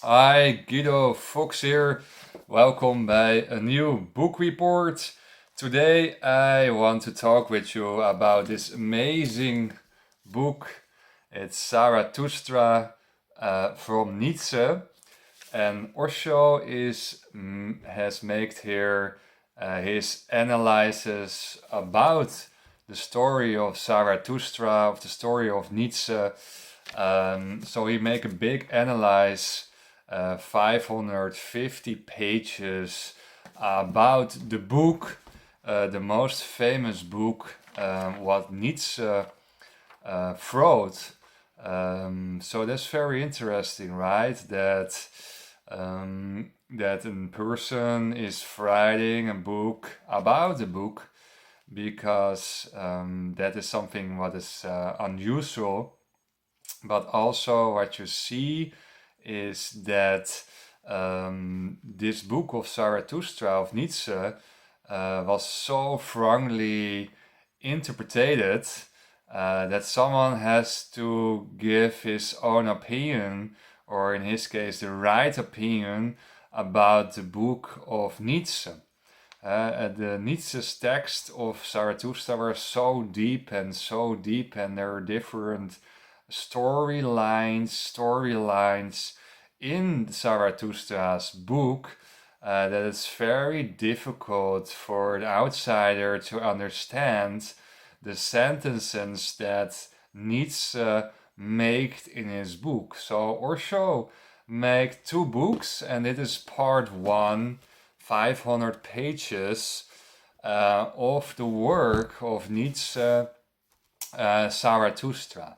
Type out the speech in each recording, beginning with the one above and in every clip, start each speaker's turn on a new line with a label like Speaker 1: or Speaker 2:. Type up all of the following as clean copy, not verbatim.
Speaker 1: Hi, Guido Fox here. Welcome by a new book report. Today I want to talk with you about this amazing book. It's Zarathustra from Nietzsche, and Osho has made here his analysis about the story of Zarathustra, of the story of Nietzsche. So he make a big analyze, 550 pages about the book, the most famous book, what Nietzsche wrote. So that's very interesting, right? That a person is writing a book about the book because that is something what is unusual. But also what you see is that this book of Zarathustra of Nietzsche was so wrongly interpreted that someone has to give his own opinion, or in his case, the right opinion about the book of Nietzsche. The Nietzsche's text of Zarathustra were so deep, and there are different storylines in Zarathustra's book that it's very difficult for an outsider to understand the sentences that Nietzsche made in his book. So Osho made two books, and it is part one, 500 pages of the work of Nietzsche, Zarathustra.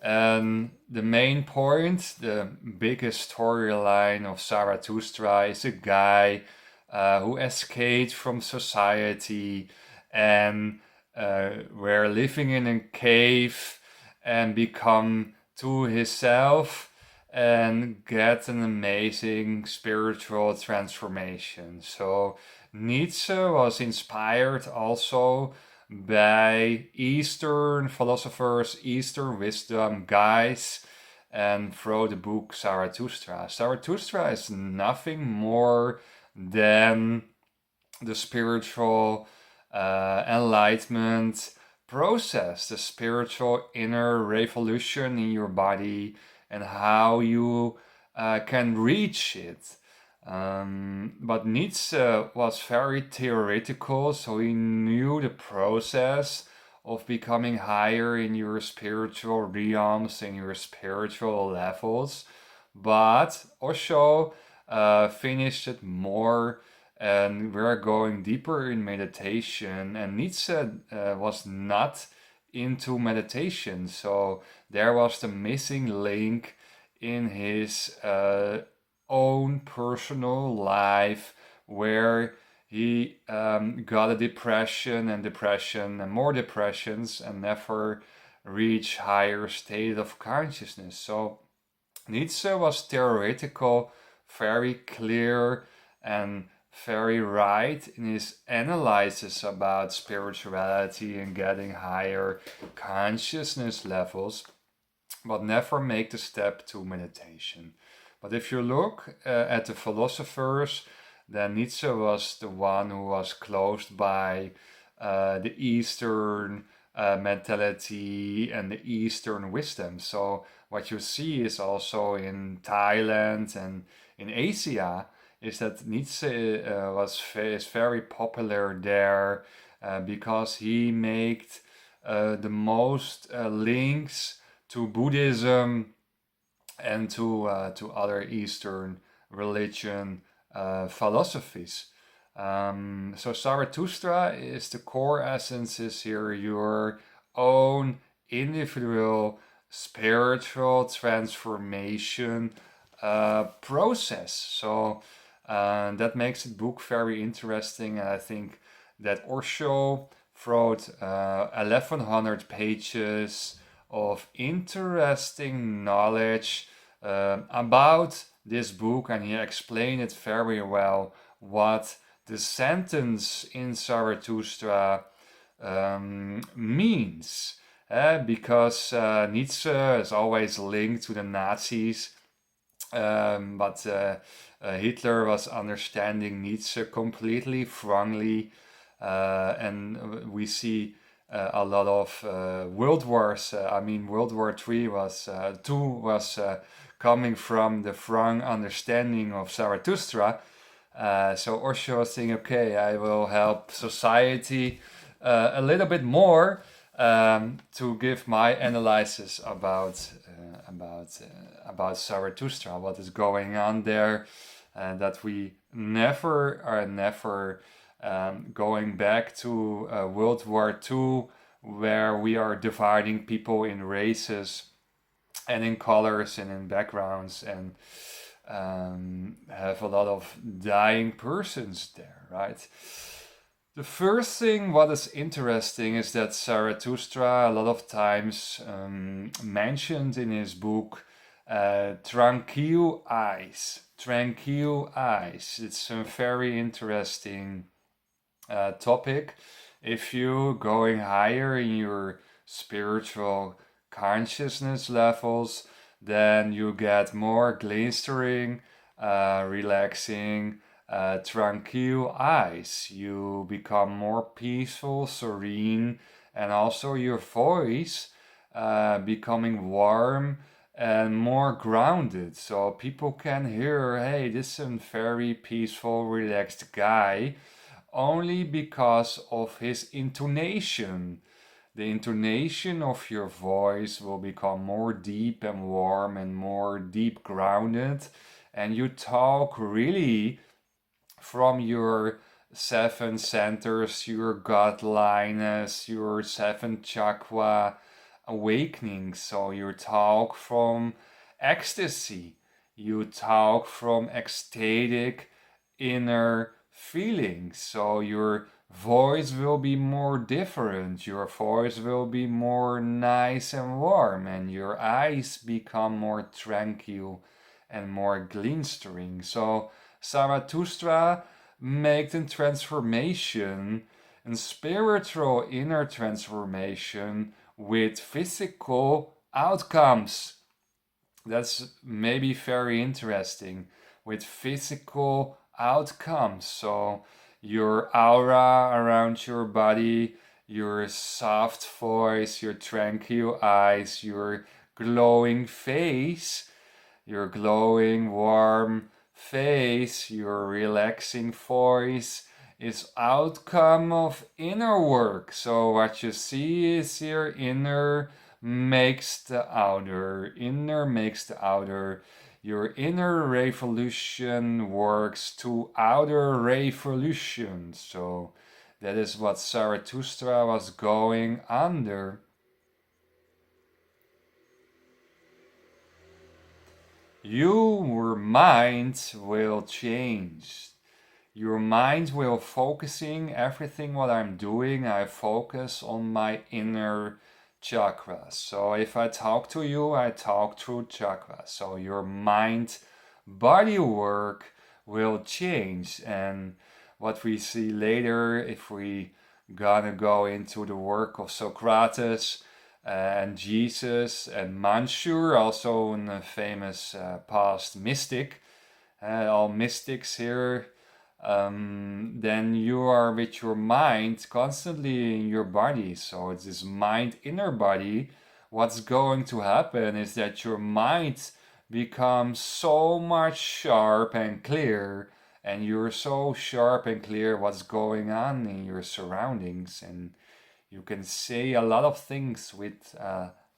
Speaker 1: And the main point, the biggest storyline of Zarathustra is a guy who escaped from society and were living in a cave and become to himself and get an amazing spiritual transformation. So Nietzsche was inspired also by Eastern philosophers, Eastern wisdom guys, and wrote the book Zarathustra. Zarathustra is nothing more than the spiritual enlightenment process, the spiritual inner revolution in your body, and how you can reach it. But Nietzsche was very theoretical, so he knew the process of becoming higher in your spiritual realms, in your spiritual levels. But Osho finished it more, and we're going deeper in meditation. And Nietzsche was not into meditation, so there was the missing link in his own personal life where he got a depression and more depressions and never reach higher state of consciousness. So Nietzsche was theoretical, very clear, and very right in his analysis about spirituality and getting higher consciousness levels, but never make the step to meditation. But if you look at the philosophers, then Nietzsche was the one who was closed by the Eastern mentality and the Eastern wisdom. So what you see is also in Thailand and in Asia is that Nietzsche is very popular there because he made the most links to Buddhism and to other Eastern religion philosophies. So Zarathustra is the core essence is here your own individual spiritual transformation process. So that makes the book very interesting, and I think that Osho wrote 1100 pages of interesting knowledge about this book, and he explained it very well what the sentence in Zarathustra means. Because Nietzsche is always linked to the Nazis, But Hitler was understanding Nietzsche completely wrongly, and we see a lot of world wars. I mean, World War Three was two was coming from the wrong understanding of Zarathustra. So Osho was saying, okay, I will help society a little bit more to give my analysis about Zarathustra, what is going on there, and that we never are never going back to World War II, where we are dividing people in races and in colors and in backgrounds and have a lot of dying persons there, right? The first thing what is interesting is that Zarathustra a lot of times mentioned in his book Tranquil Eyes. Tranquil Eyes. It's a very interesting topic. If you going higher in your spiritual consciousness levels, then you get more glistering, relaxing, tranquil eyes. You become more peaceful, serene, and also your voice becoming warm and more grounded. So people can hear, hey, this is a very peaceful, relaxed guy, only because of his intonation. The intonation of your voice will become more deep and warm and more deep grounded, and you talk really from your seven centers, your gut liness, your seven chakra awakening. So you talk from ecstasy, you talk from ecstatic inner feelings. So your voice will be more different, your voice will be more nice and warm, and your eyes become more tranquil and more glistering. So Zarathustra made a transformation, and spiritual inner transformation with physical outcomes. That's maybe very interesting, with physical outcomes. So your aura around your body, your soft voice, your tranquil eyes, your glowing face, your glowing warm face, your relaxing voice is outcome of inner work. So what you see is your inner makes the outer. Inner makes the outer. Your inner revolution works to outer revolution. So that is what Zarathustra was going under. Your mind will change. Your mind will focusing everything what I'm doing. I focus on my inner chakras. So if I talk to you, I talk through chakras. So your mind body work will change. And what we see later, if we gonna go into the work of Socrates and Jesus and Mansur, also a famous past mystic, all mystics here, then you are with your mind constantly in your body. So it's this mind inner body. What's going to happen is that your mind becomes so much sharp and clear, and you're so sharp and clear what's going on in your surroundings, and you can say a lot of things with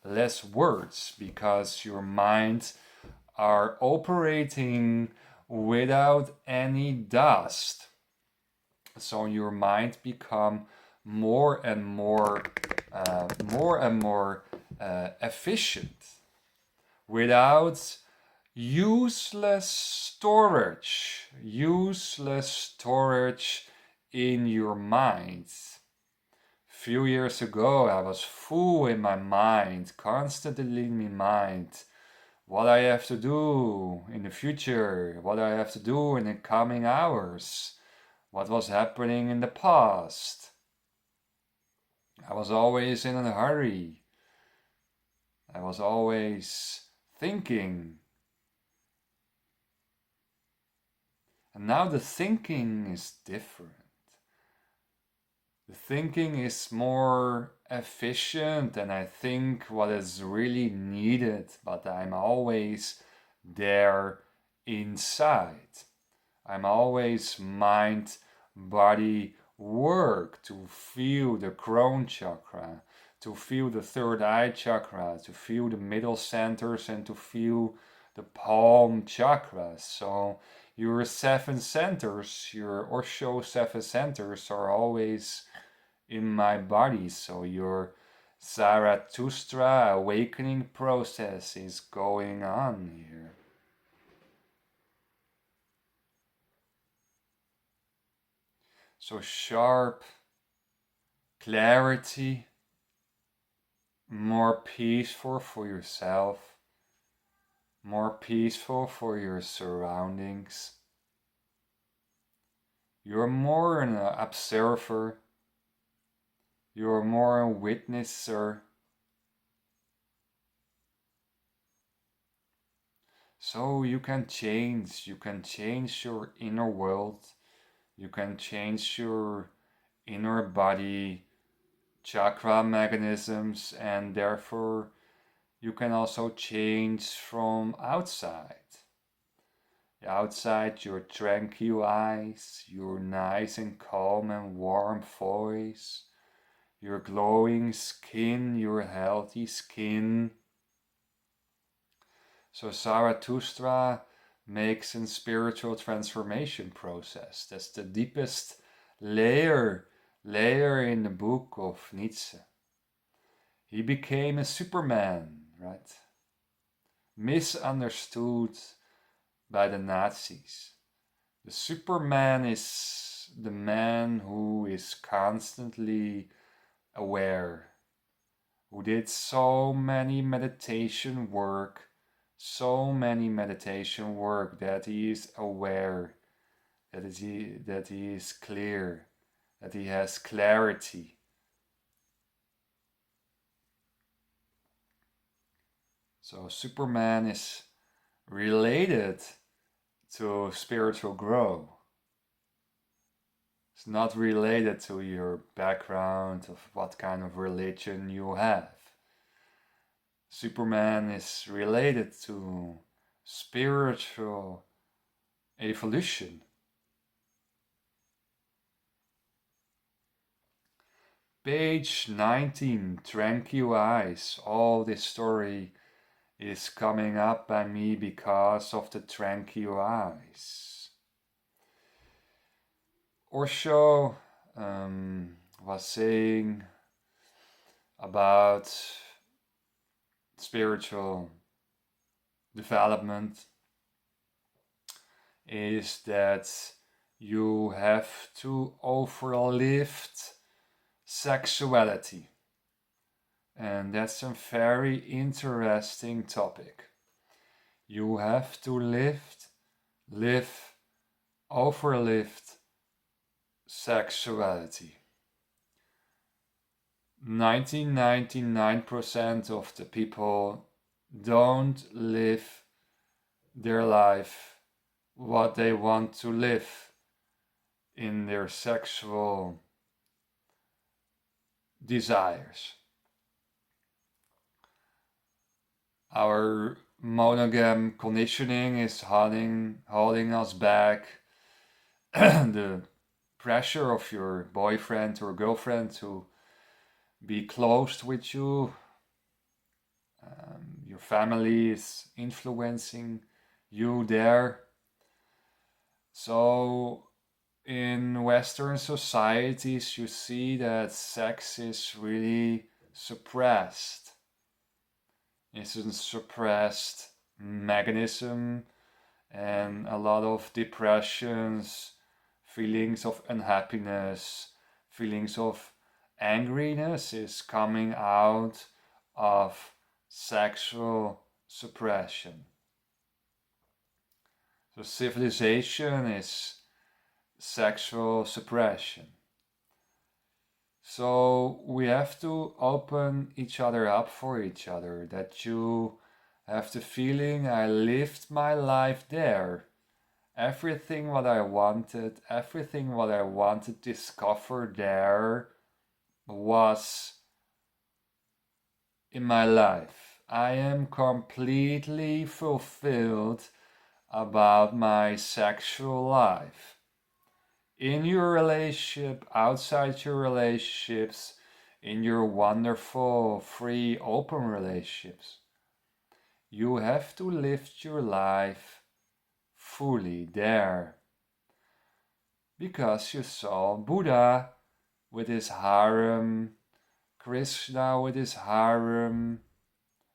Speaker 1: less words because your mind are operating without any dust. So your mind become more and more efficient without useless storage in your mind. Few years ago, I was full in my mind, constantly in my mind, what I have to do in the future, what I have to do in the coming hours, what was happening in the past. I was always in a hurry. I was always thinking. And now the thinking is different. The thinking is more efficient, and I think what is really needed, but I'm always there inside. I'm always mind, body, work to feel the crown chakra, to feel the third eye chakra, to feel the middle centers, and to feel the palm chakra. So your 7 centers, your Osho 7 centers are always in my body. So your Zarathustra awakening process is going on here. So sharp clarity, more peaceful for yourself, more peaceful for your surroundings. You're more an observer, you're more a witnesser. So you can change your inner world, you can change your inner body chakra mechanisms, and therefore you can also change from outside. Outside your tranquil eyes, your nice and calm and warm voice, your glowing skin, your healthy skin. So Zarathustra makes a spiritual transformation process. That's the deepest layer in the book of Nietzsche. He became a Superman, right? Misunderstood by the Nazis. The Superman is the man who is constantly aware, who did so many meditation work that he is aware, that he is clear, that he has clarity. So Superman is related to spiritual growth. It's not related to your background of what kind of religion you have. Superman is related to spiritual evolution. Page 19, Tranquil Eyes. All this story is coming up by me because of the Tranquil Eyes. Osho was saying about spiritual development is that you have to overlive sexuality. And that's a very interesting topic. You have to overlive sexuality. 1999% of the people don't live their life what they want to live in their sexual desires. Our monogam conditioning is holding us back. The pressure of your boyfriend or girlfriend to be close with you. Your family is influencing you there. So in Western societies, you see that sex is really suppressed. It's a suppressed mechanism, and a lot of depressions, feelings of unhappiness, feelings of angriness is coming out of sexual suppression. So civilization is sexual suppression. So we have to open each other up for each other, that you have the feeling I lived my life there everything what I wanted, everything what I wanted to discover there was in my life. I am completely fulfilled about my sexual life. In your relationship, outside your relationships, in your wonderful, free, open relationships, you have to live your life fully there. Because you saw Buddha with his harem, Krishna with his harem,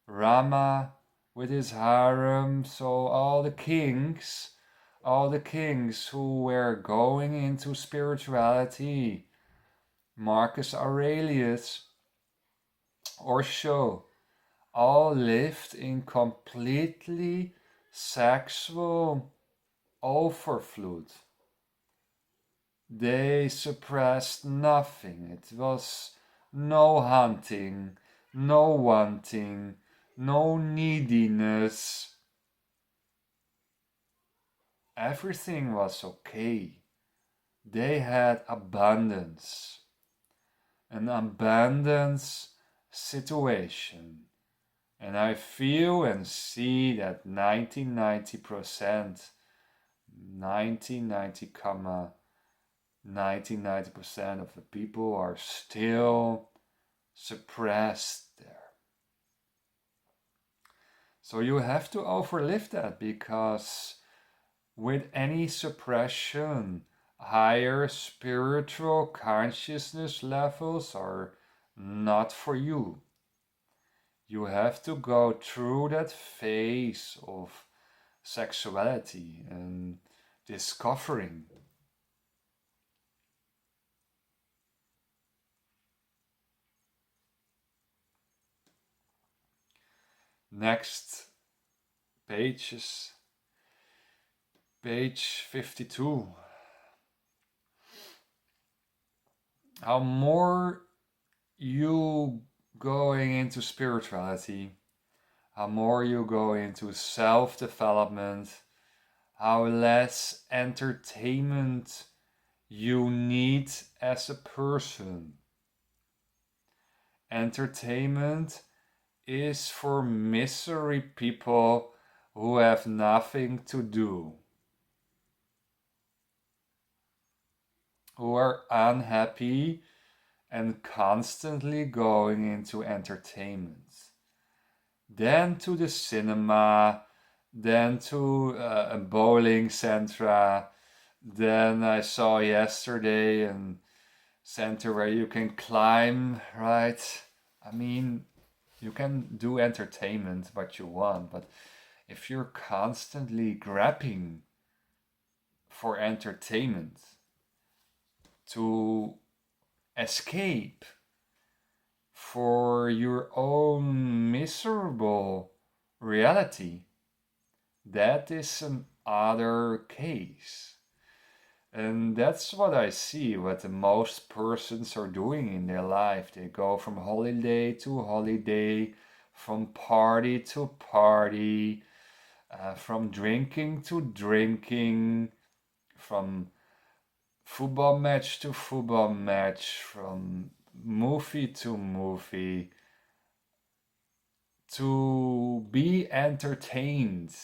Speaker 1: Rama with his harem, so all the kings who were going into spirituality, Marcus Aurelius, Osho, all lived in completely sexual overflow. They suppressed nothing. It was no hunting, no wanting, no neediness. Everything was okay. They had abundance, an abundance situation. And I feel and see that 1990%, 1990% of the people are still suppressed there. So you have to overlive that, because with any suppression, higher spiritual consciousness levels are not for you. You have to go through that phase of sexuality and discovering. Next pages, page 52. How more you going into spirituality, how more you go into self-development, how less entertainment you need as a person. Entertainment is for misery people who have nothing to do, who are unhappy and constantly going into entertainment. Then to the cinema, then to a bowling center. Then I saw yesterday a center where you can climb, right? I mean, you can do entertainment what you want, but if you're constantly grabbing for entertainment to escape for your own miserable reality, that is another case. And that's what I see, what the most persons are doing in their life. They go from holiday to holiday, from party to party, from drinking to drinking, from football match to football match, from movie to movie, to be entertained.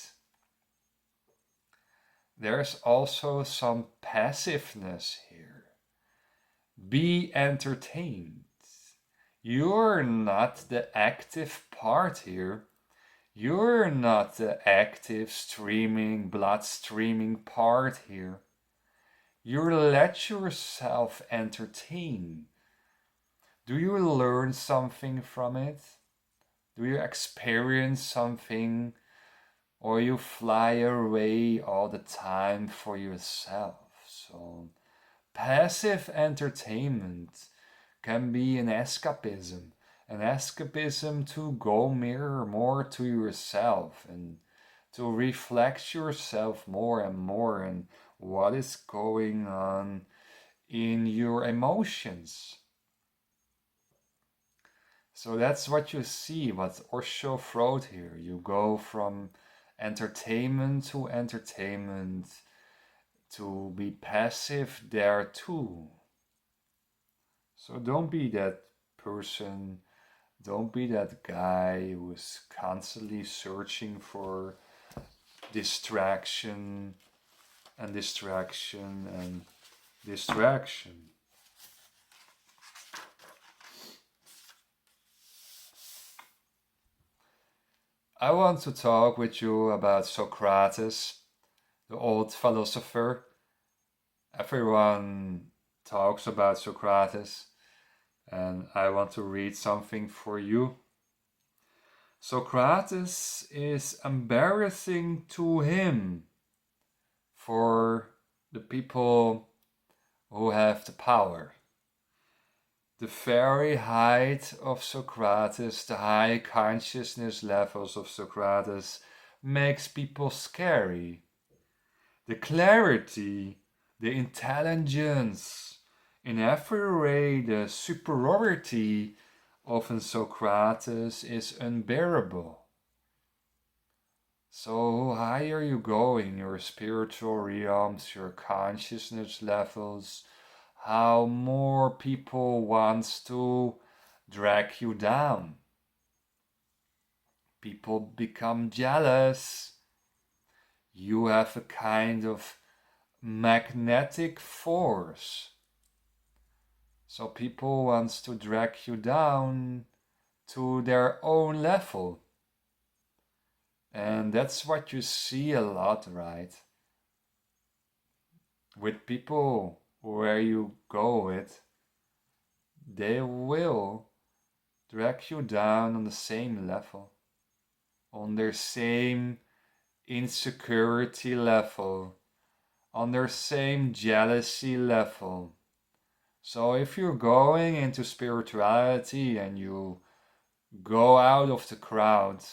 Speaker 1: There's also some passiveness here. Be entertained. You're not the active part here. You're not the active streaming, blood streaming part here. You let yourself entertain. Do you learn something from it? Do you experience something? Or you fly away all the time for yourself? So passive entertainment can be an escapism to go mirror more to yourself and to reflect yourself more and more and what is going on in your emotions. So that's what you see, what Osho wrote here. You go from entertainment to entertainment, to be passive there too. So don't be that person, don't be that guy who is constantly searching for distraction and distraction and distraction. I want to talk with you about Socrates, the old philosopher. Everyone talks about Socrates, and I want to read something for you. Socrates is embarrassing to him for the people who have the power. The very height of Socrates, the high consciousness levels of Socrates, makes people scary. The clarity, the intelligence, in every way, the superiority of Socrates is unbearable. So higher you go in your spiritual realms, your consciousness levels, how more people wants to drag you down. People become jealous. You have a kind of magnetic force. So people wants to drag you down to their own level. And that's what you see a lot, right? With people where you go with, they will drag you down on the same level, on their same insecurity level, on their same jealousy level. So if you're going into spirituality and you go out of the crowd,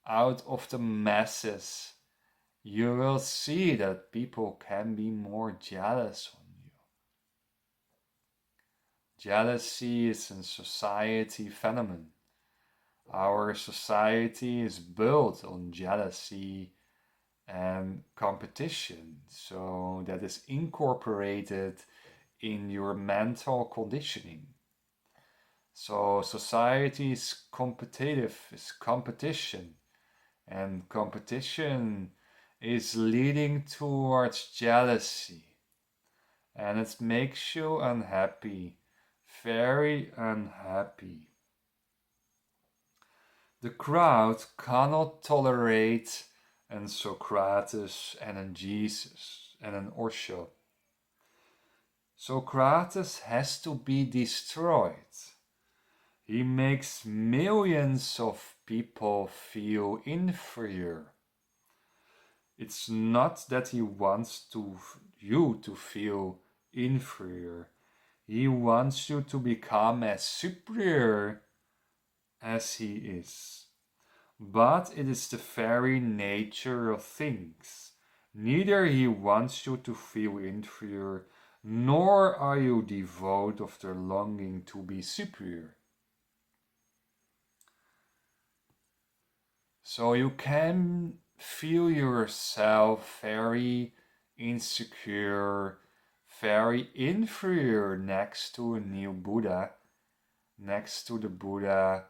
Speaker 1: out of the masses, you will see that people can be more jealous on you. Jealousy is a society phenomenon. Our society is built on jealousy and competition, so that is incorporated in your mental conditioning. So society is competitive, is competition, and competition is leading towards jealousy, and it makes you unhappy, very unhappy. The crowd cannot tolerate an Socrates and an Jesus and an Osho. Socrates has to be destroyed. He makes millions of people feel inferior. It's not that he wants you to feel inferior. He wants you to become as superior as he is. But it is the very nature of things. Neither he wants you to feel inferior, nor are you devoid of the longing to be superior. So you can feel yourself very insecure, very inferior next to a new Buddha, next to the Buddha,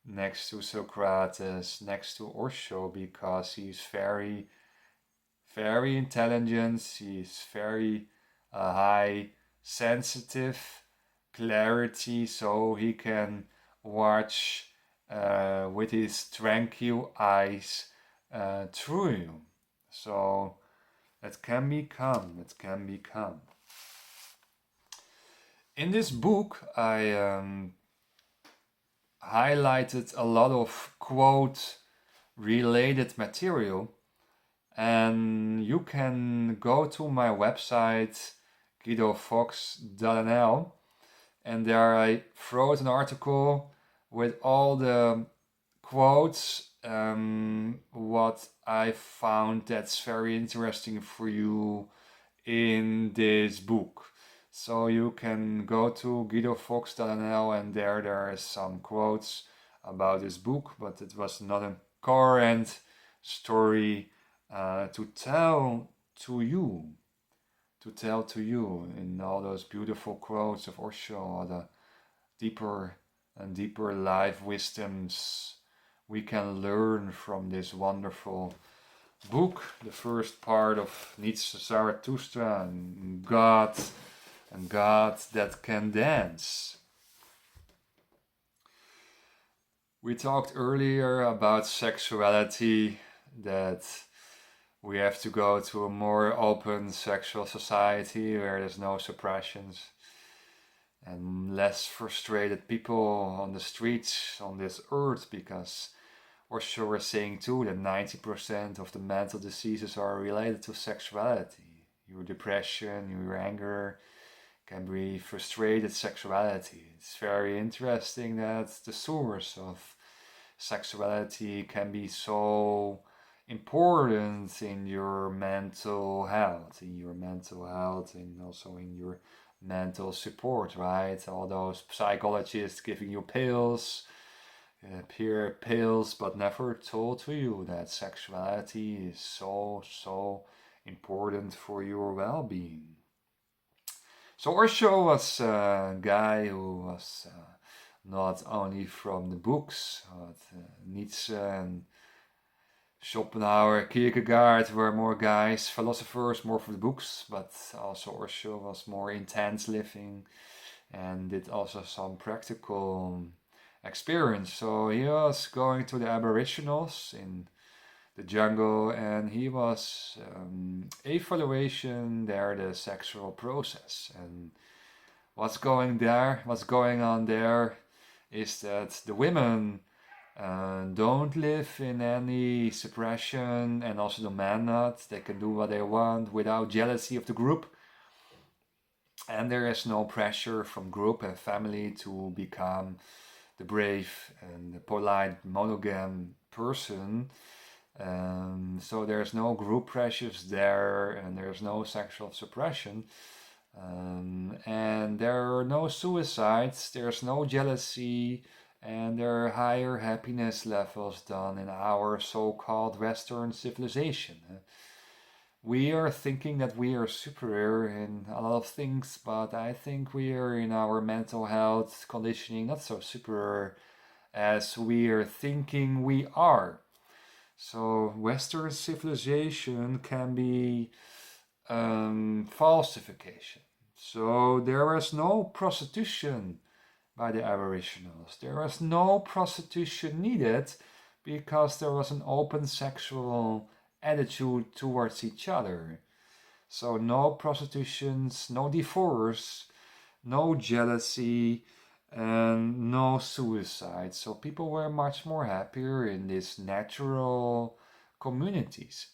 Speaker 1: next to Socrates, next to Osho, because he's very, very intelligent, he's very high sensitive clarity, so he can watch with his tranquil eyes through you. So it can become, it can become. In this book, I highlighted a lot of quote related material, and you can go to my website guidofox.nl, and there I wrote an article with all the quotes, what I found that's very interesting for you in this book. So you can go to guidofox.nl, and there is some quotes about this book, but it was not a current story to tell to you. to tell to you in all those beautiful quotes of Osho, all the deeper and deeper life wisdoms we can learn from this wonderful book, the first part of Nietzsche's Zarathustra, and God that can dance. We talked earlier about sexuality, that we have to go to a more open sexual society where there's no suppressions and less frustrated people on the streets on this earth, because Osho was saying too that 90% of the mental diseases are related to sexuality. Your depression, your anger can be frustrated sexuality. It's very interesting that the source of sexuality can be so important in your mental health, and also in your mental support, right? All those psychologists giving you pills, peer pills, but never told to you that sexuality is so important for your well-being. So Osho was a guy who was not only from the books, but Nietzsche and Schopenhauer, Kierkegaard were more guys, philosophers, more for the books, but also Osho was more intense living and did also some practical experience. So he was going to the aboriginals in the jungle, and he was evaluation there the sexual process. And what's going on there is that the women don't live in any suppression, and also the men not. They can do what they want without jealousy of the group, and there is no pressure from group and family to become the brave and the polite monogam person. So there's no group pressures there, and there's no sexual suppression, and there are no suicides, there's no jealousy, and there are higher happiness levels than in our so-called Western civilization. We are thinking that we are superior in a lot of things, but I think we are in our mental health conditioning not so superior as we are thinking we are. So Western civilization can be falsification. So there was no prostitution by the aboriginals. There was no prostitution needed because there was an open sexual attitude towards each other. So no prostitutions, no divorce, no jealousy, and no suicide. So people were much more happier in these natural communities.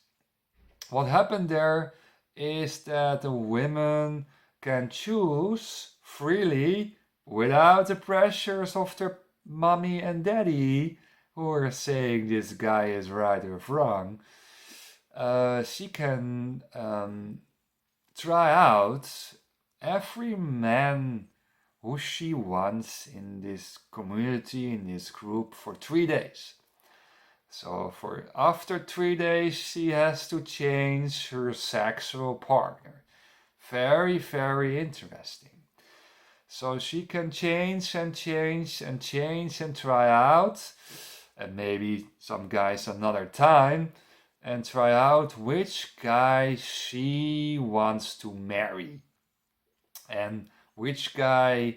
Speaker 1: What happened there is that the women can choose freely without the pressures of their mommy and daddy who are saying this guy is right or wrong. She can try out every man who she wants in this community, in this group, for 3 days. So after 3 days, she has to change her sexual partner. Very, very interesting. So she can change and try out, and maybe some guys another time, and try out which guy she wants to marry, and which guy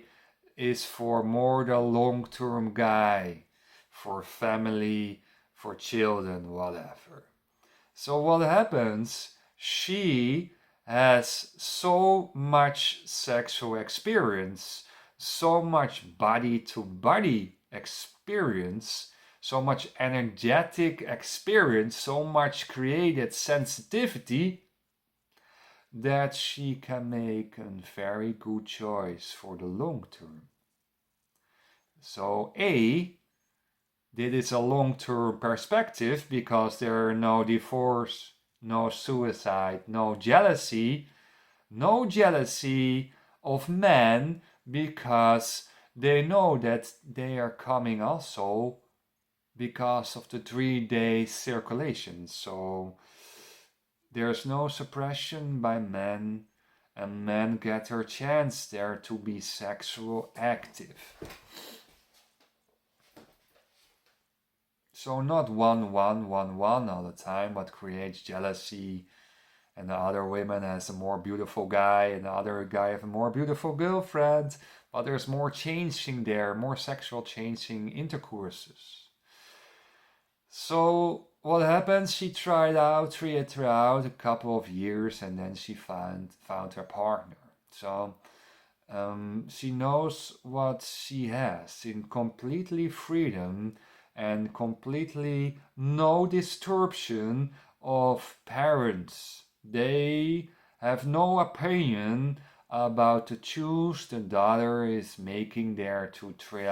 Speaker 1: is for more the long-term guy, for family, for children, whatever. So what happens? She has so much sexual experience, so much body-to-body experience, so much energetic experience, so much created sensitivity, that she can make a very good choice for the long term. So this is a long-term perspective because there are no divorce, no suicide, no jealousy of men, because they know that they are coming also because of the 3-day circulation. So there's no suppression by men, and men get their chance there to be sexual active. So not one all the time, but creates jealousy, and the other woman has a more beautiful guy, and the other guy has a more beautiful girlfriend, but there's more changing there, more sexual changing intercourses. So what happens? She tried out a couple of years, and then she found her partner. So she knows what she has in completely freedom and completely no distortion of parents. They have no opinion about the choice the daughter is making there to try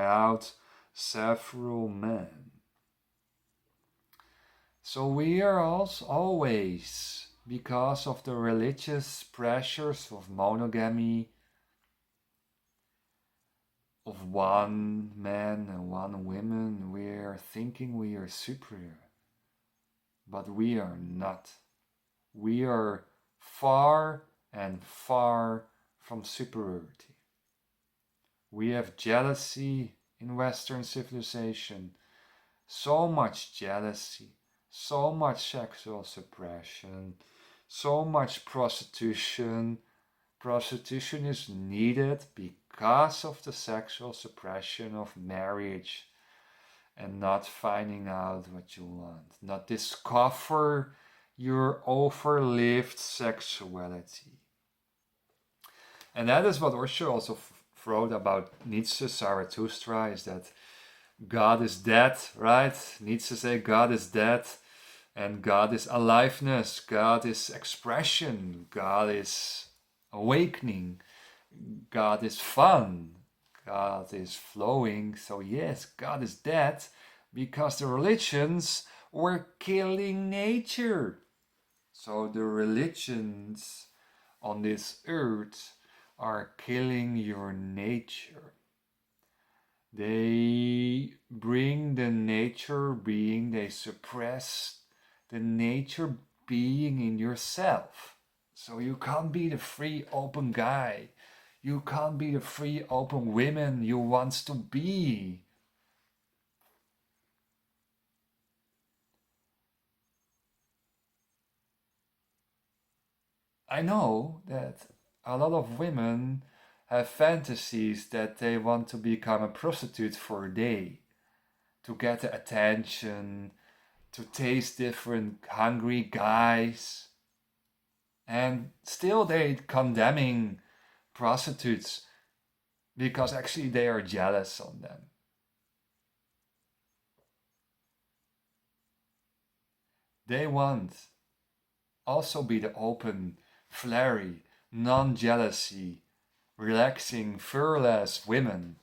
Speaker 1: out several men. So we are also always, because of the religious pressures of monogamy, of one man and one woman, we are thinking we are superior. But we are not. We are far and far from superiority. We have jealousy in Western civilization, so much jealousy, so much sexual suppression, so much prostitution. Prostitution is needed because of the sexual suppression of marriage and not finding out what you want, not discover your overlived sexuality. And that is what Osho also wrote about Nietzsche, Zarathustra, is that God is dead, right? Nietzsche said God is dead, and God is aliveness, God is expression, God is awakening, God is fun, God is flowing. So yes, God is dead because the religions were killing nature. So the religions on this earth are killing your nature. They bring the nature being, they suppress the nature being in yourself. So you can't be the free, open guy. You can't be the free, open woman you want to be. I know that a lot of women have fantasies that they want to become a prostitute for a day, to get the attention, to taste different hungry guys. And still they condemning prostitutes because actually they are jealous on them. They want also be the open, flary, non-jealousy, relaxing, fearless women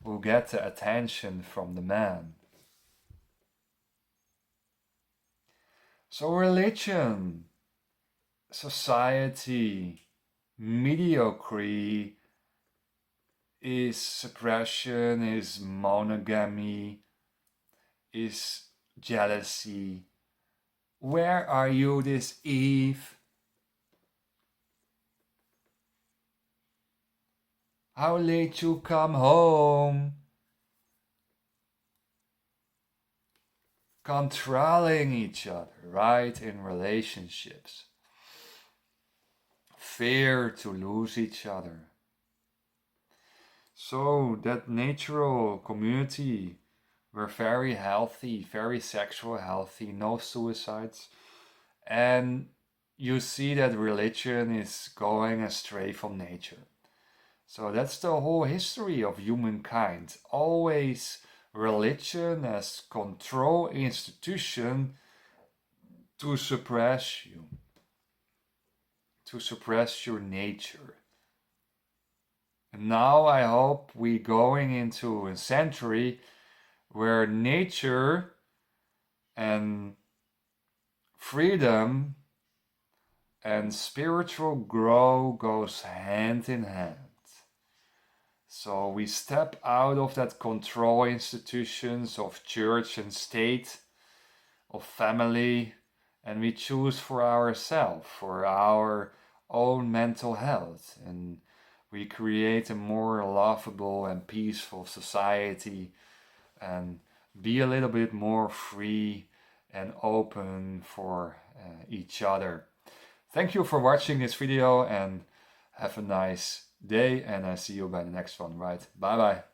Speaker 1: who get the attention from the man. So religion, society, mediocrity is suppression, is monogamy, is jealousy. Where are you this eve? How late you come home? Controlling each other, right, in relationships. Fear to lose each other. So that natural community were very healthy, very sexual healthy, no suicides. And you see that religion is going astray from nature. So that's the whole history of humankind. Always religion as control institution to suppress you, to suppress your nature. And now I hope we going into a century where nature and freedom and spiritual growth goes hand in hand. So we step out of that control institutions of church and state, of family, and we choose for ourselves, for our own mental health, and we create a more lovable and peaceful society, and be a little bit more free and open for each other. Thank you for watching this video, and have a nice day, and I see you by the next one, right? Bye bye.